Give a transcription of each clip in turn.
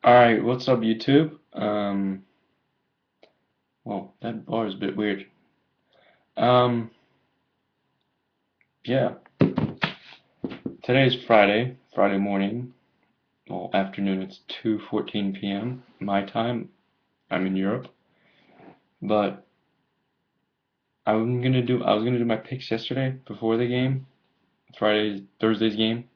Alright, what's up YouTube? Well, that bar is a bit weird. Um, yeah, today's Friday morning, well, afternoon, it's 2:14 p.m. my time. I'm in Europe, but I was gonna do my picks yesterday before the game, Thursday's game,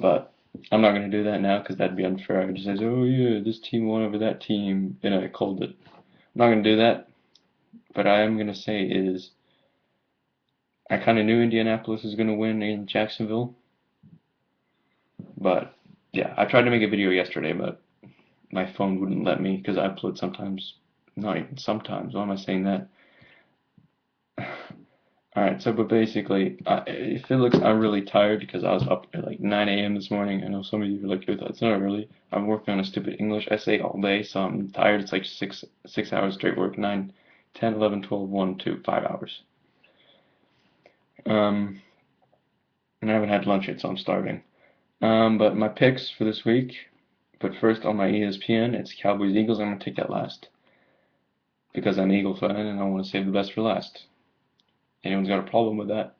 but I'm not gonna do that now because that'd be unfair. I would just say, oh yeah, this team won over that team, and I called it. I'm not gonna do that, but I am gonna say is I kind of knew Indianapolis was gonna win in Jacksonville. But yeah, I tried to make a video yesterday, but my phone wouldn't let me because I upload sometimes. Not even sometimes. Why am I saying that? Alright, so but basically, if it looks, I'm really tired because I was up at like 9 a.m. this morning. I know some of you are like, that's not really. I'm working on a stupid English essay all day, so I'm tired. It's like six hours straight work, 9, 10, 11, 12, 1, 2, 5 hours. Um, and I haven't had lunch yet, so I'm starving. But my picks for this week, but first on my ESPN, it's Cowboys Eagles. I'm gonna take that last because I'm an Eagle fan and I want to save the best for last. Anyone's got a problem with that?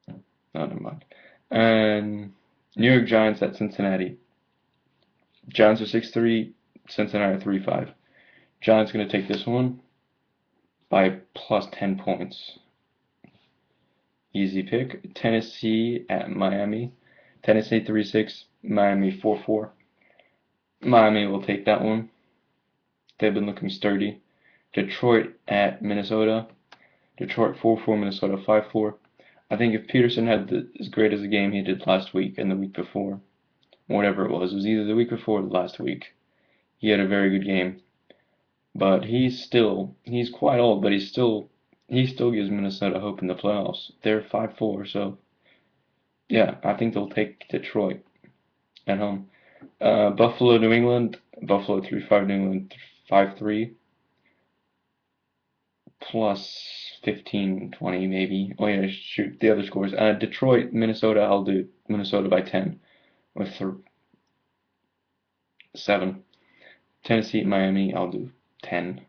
No, never mind. And New York Giants at Cincinnati. Giants are 6-3, Cincinnati 3-5. Giants gonna take this one by plus 10 points. Easy pick. Tennessee at Miami. Tennessee 3-6, Miami 4-4. Miami will take that one. They've been looking sturdy. Detroit at Minnesota. Detroit 4-4, Minnesota 5-4. I think if Peterson had as great as a game he did last week and the week before, whatever it was either the week before or the last week, he had a very good game. But he's quite old, but he still gives Minnesota hope in the playoffs. They're 5-4, so yeah, I think they'll take Detroit at home. Buffalo, New England. Buffalo 3-5, New England 5-3. Plus 15, 20 maybe. Oh yeah, shoot, the other scores. Detroit, Minnesota, I'll do Minnesota by 10 with 7. Tennessee, Miami, I'll do 10.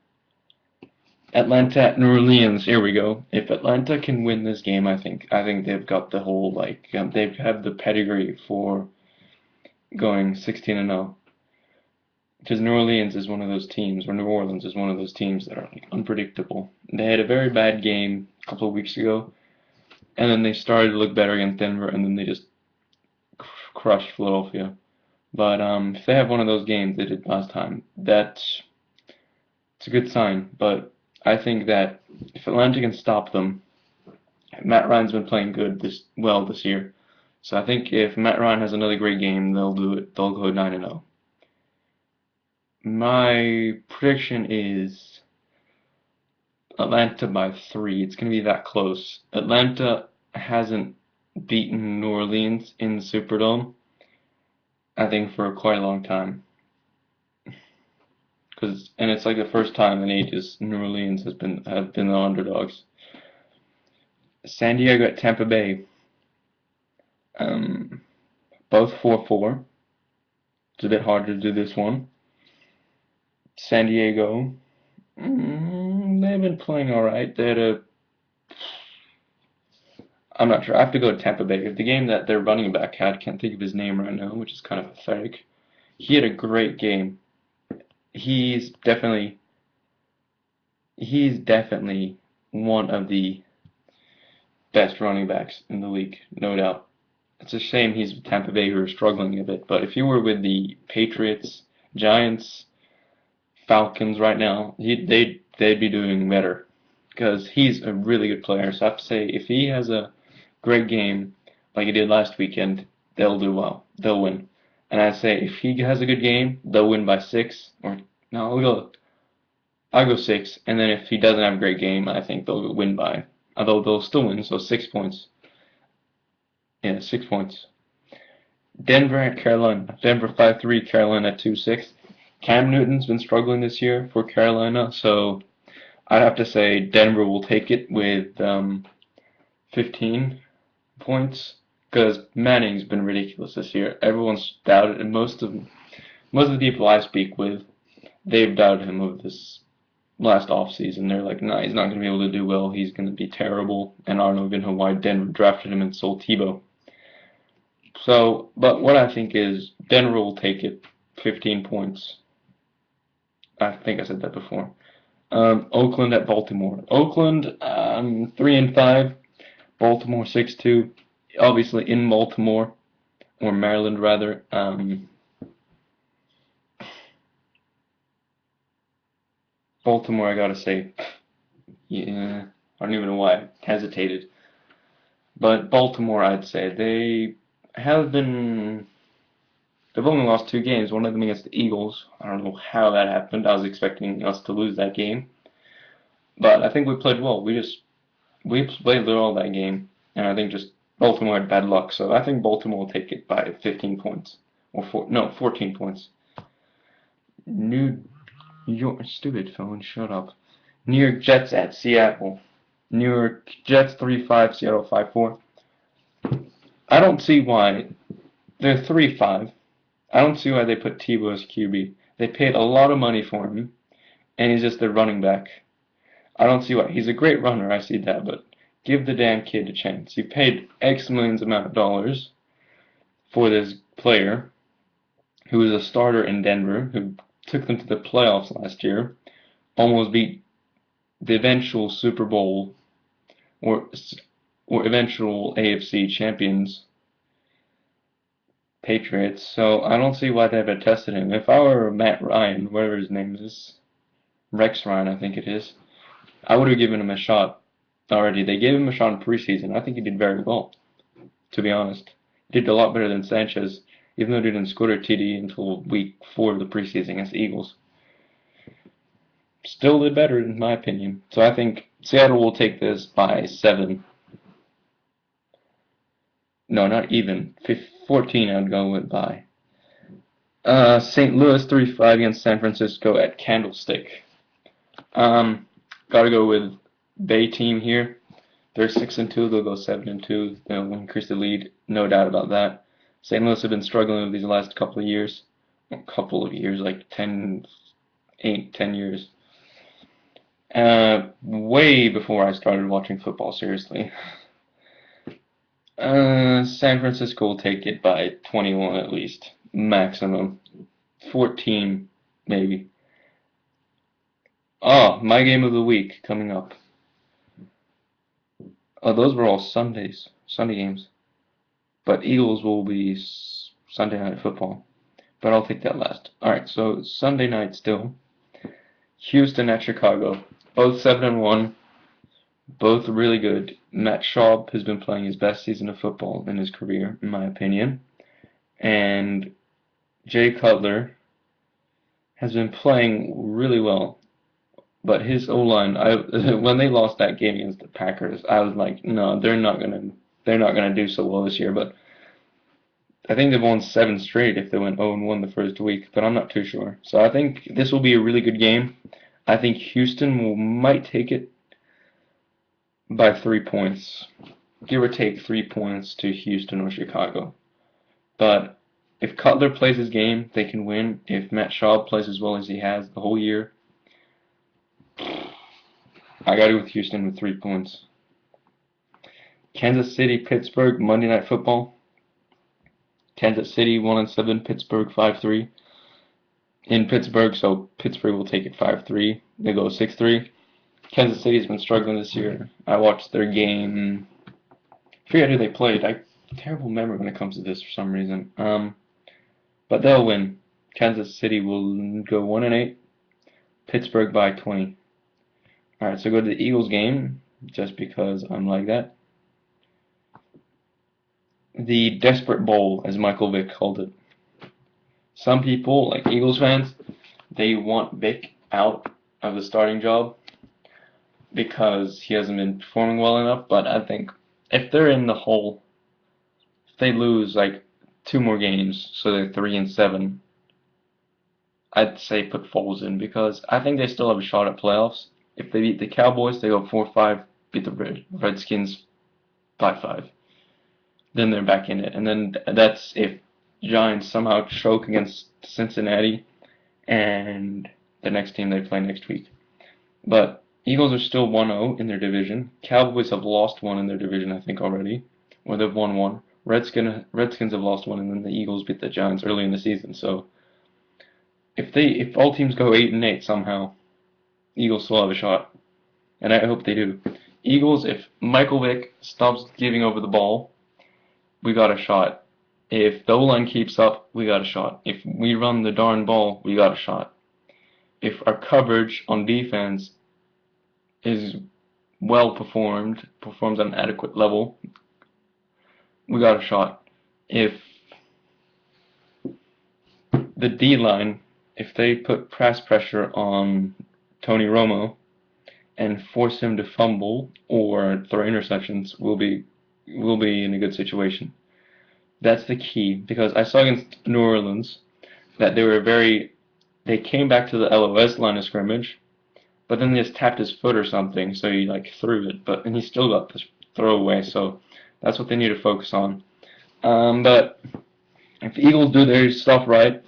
Atlanta, New Orleans, here we go. If Atlanta can win this game, I think they've got the whole they have the pedigree for going 16-0. Because New Orleans is one of those teams, or New Orleans is one of those teams that are like unpredictable. They had a very bad game a couple of weeks ago, and then they started to look better against Denver, and then they just crushed Philadelphia. But if they have one of those games they did last time, it's a good sign. But I think that if Atlanta can stop them, Matt Ryan's been playing this year. So I think if Matt Ryan has another great game, they'll do it. They'll go 9-0. My prediction is Atlanta by 3. It's going to be that close. Atlanta hasn't beaten New Orleans in the Superdome, I think, for quite a long time. And it's like the first time in ages New Orleans have been the underdogs. San Diego at Tampa Bay, um, both 4-4. It's a bit harder to do this one. San Diego, they've been playing all right. I'm not sure. I have to go to Tampa Bay. The game that their running back had, can't think of his name right now, which is kind of pathetic. He had a great game. He's definitely he's definitely one of the best running backs in the league, no doubt. It's a shame he's with Tampa Bay who are struggling a bit, but if he were with the Patriots, Giants, Falcons right now, they'd be doing better because he's a really good player. So I have to say, if he has a great game like he did last weekend, they'll do well. They'll win. And I say if he has a good game, they'll win by 6 or no, I'll go 6. And then if he doesn't have a great game, I think they'll win by although they'll still win, so 6 points. Yeah, 6 points. Denver at Carolina. Denver 5-3, Carolina 2-6. Cam Newton's been struggling this year for Carolina, so I'd have to say Denver will take it with 15 points because Manning's been ridiculous this year. Everyone's doubted, and most of them, most of the people I speak with, they've doubted him over this last offseason. They're like, nah, he's not going to be able to do well. He's going to be terrible. And I don't even know why Denver drafted him and sold Tebow. So, but what I think is Denver will take it, 15 points. I think I said that before. Oakland at Baltimore. Oakland, 3-5. Baltimore 6-2. Obviously in Baltimore, or Maryland rather. Baltimore, I gotta say, yeah, I don't even know why I hesitated. But Baltimore, I'd say they have been. They've only lost 2 games. One of them against the Eagles. I don't know how that happened. I was expecting us to lose that game, but I think we played well. We played well that game, and I think just Baltimore had bad luck. So I think Baltimore will take it by 15 points or 14 points. New York, stupid phone, shut up. New York Jets at Seattle. New York Jets 3-5, Seattle 5-4. I don't see why they're 3-5. I don't see why they put Tebow as QB. They paid a lot of money for him, and he's just their running back. I don't see why. He's a great runner, I see that, but give the damn kid a chance. You paid X millions amount of dollars for this player who was a starter in Denver, who took them to the playoffs last year, almost beat the eventual Super Bowl or eventual AFC champions Patriots. So I don't see why they haven't tested him. If I were Matt Ryan, whatever his name is, Rex Ryan, I think it is, I would have given him a shot already. They gave him a shot in preseason. I think he did very well, to be honest. He did a lot better than Sanchez, even though he didn't score a TD until week 4 of the preseason against the Eagles. Still did better, in my opinion. So I think Seattle will take this by 7. No, not even. 14 I'd go with by. St. Louis 3-5 against San Francisco at Candlestick. Gotta go with Bay team here. They're 6-2. They'll go 7-2. They'll increase the lead, no doubt about that. St. Louis have been struggling with these last couple of years. Like 10 years. Way before I started watching football seriously. San Francisco will take it by 21 at least, maximum. 14, maybe. Oh, my game of the week coming up. Oh, those were all Sunday games. But Eagles will be Sunday Night Football. But I'll take that last. Alright, so Sunday night still. Houston at Chicago. Both 7-1. Both really good. Matt Schaub has been playing his best season of football in his career, in my opinion. And Jay Cutler has been playing really well. But his O-line, when they lost that game against the Packers, I was like, no, they're not gonna do so well this year. But I think they've won 7 straight if they went 0-1 the first week, but I'm not too sure. So I think this will be a really good game. I think Houston might take it by 3 points. Give or take 3 points to Houston or Chicago. But if Cutler plays his game, they can win. If Matt Schaub plays as well as he has the whole year, I got it with Houston with 3 points. Kansas City, Pittsburgh, Monday Night Football. Kansas City 1-7, Pittsburgh 5-3. In Pittsburgh, so Pittsburgh will take it 5-3. They go 6-3. Kansas City's been struggling this year. I watched their game. I forget who they played. I terrible memory when it comes to this for some reason. But they'll win. Kansas City will go 1-8. Pittsburgh by 20. Alright, so go to the Eagles game, just because I'm like that. The Desperate Bowl, as Michael Vick called it. Some people, like Eagles fans, they want Vick out of the starting job because he hasn't been performing well enough, but I think if they're in the hole, if they lose like 2 more games, so they're 3-7, I'd say put Foles in because I think they still have a shot at playoffs. If they beat the Cowboys, they go 4-5, beat the Redskins by 5. Then they're back in it, and then that's if Giants somehow choke against Cincinnati and the next team they play next week. But Eagles are still 1-0 in their division. Cowboys have lost one in their division, I think, already. Or they've won one. Redskins have lost one, and then the Eagles beat the Giants early in the season. So if all teams go 8-8 somehow, Eagles still have a shot. And I hope they do. Eagles, if Michael Vick stops giving over the ball, we got a shot. If the O-line keeps up, we got a shot. If we run the darn ball, we got a shot. If our coverage on defense is well performed, performs at an adequate level, we got a shot. If the D-line, if they put press pressure on Tony Romo and force him to fumble or throw interceptions, we'll be in a good situation. That's the key, because I saw against New Orleans that they came back to the LOS line of scrimmage, but then they just tapped his foot or something, so he like threw it, and he still got the throw away. So that's what they need to focus on. But if the Eagles do their stuff right,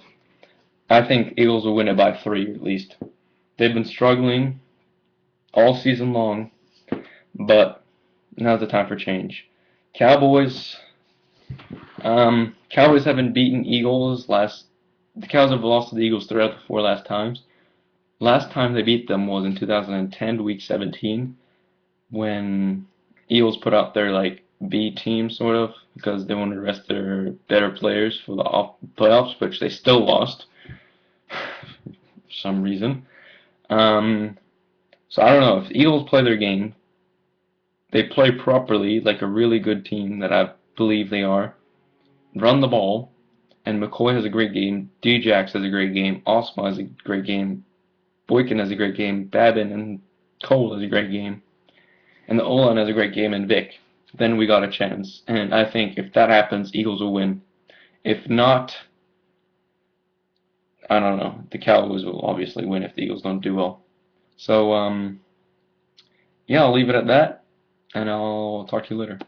I think Eagles will win it by 3 at least. They've been struggling all season long, but now's the time for change. Cowboys. Cowboys haven't beaten Eagles The Cows have lost to the Eagles 3 out of the 4 last times. Last time they beat them was in 2010, Week 17, when Eagles put out their like B team sort of because they wanted to rest their better players for the playoffs, which they still lost for some reason. So I don't know if the Eagles play their game. They play properly, like a really good team that I believe they are. Run the ball, and McCoy has a great game. Djax has a great game. Osma has a great game. Boykin has a great game. Babin and Cole has a great game. And the O-line has a great game, and Vic. Then we got a chance. And I think if that happens, Eagles will win. If not, I don't know. The Cowboys will obviously win if the Eagles don't do well. So, yeah, I'll leave it at that, and I'll talk to you later.